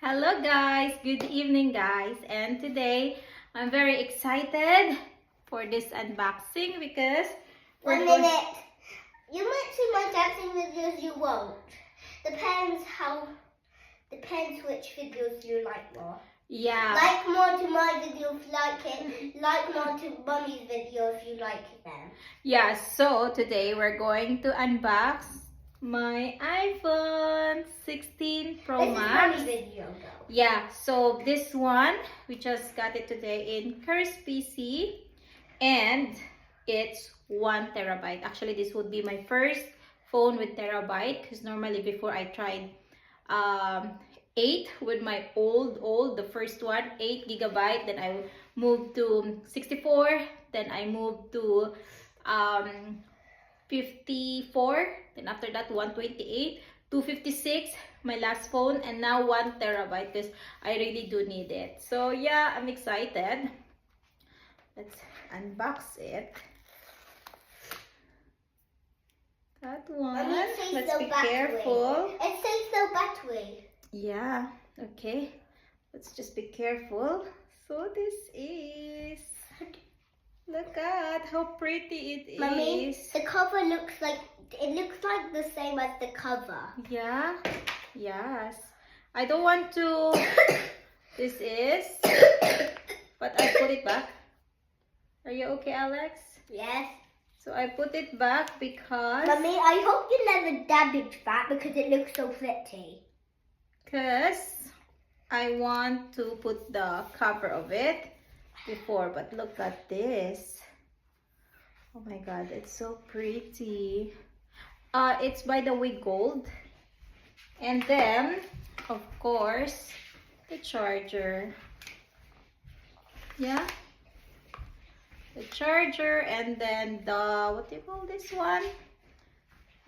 Hello guys, good evening guys, and today I'm very excited for this unboxing because One minute. You might see my dancing videos, you won't. Depends which videos you like more. yeah, Like more to my video if you like it. Like more to Mummy's video if you like them. yeah, so today we're going to unbox my iPhone 16 Pro This Max. is Mummy's video though. Yeah, so this one, we just got it today in Curse PC and it's 1 terabyte. Actually, this would be my first phone with terabyte because normally before I tried 8 with my the first one, 8 gigabyte. Then I moved to 64. Then I moved to 54. Then after that, 128, 256, my last phone, and now 1 terabyte because I really do need it. So yeah, I'm excited. Let's unbox it. That one. Let's be careful. It says no battery. Yeah, okay. Let's just be careful. So this is, look at how pretty it is. Mummy, the cover looks like the same as the cover. Yeah, yes. I don't want to, this is, but I put it back. Are you okay, Alex? Yes. So I put it back because, Mummy, I hope you never damage that because it looks so pretty. I want to put the cover of it before, but look at this. Oh my god, it's so pretty. It's by the way gold. And then, of course, the charger. Yeah. The charger, and then the, what do you call this one?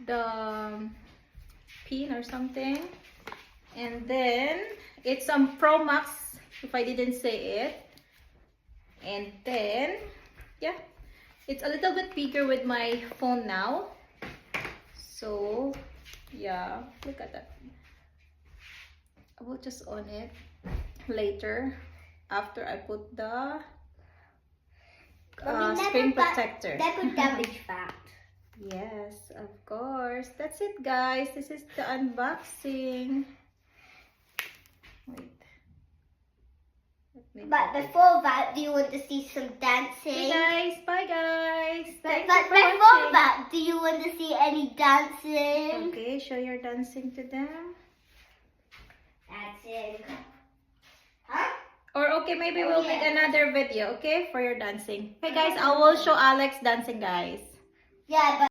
The pin or something. And then it's some Pro Max, if I didn't say it. And then, yeah, it's a little bit bigger with my phone now. So, yeah, look at that. I will just on it later after I put the screen protector. Never damage that. Yes, of course. That's it, guys. This is the unboxing. Wait. But before that, do you want to see some dancing? Hey guys, bye guys. But Thank you for before watching. that, do you want to see any dancing? Okay, show your dancing to them. Dancing. Huh? Or okay, maybe we'll make yeah. another video, okay, for your dancing. Hey guys, I will show Alex dancing, guys. Yeah, but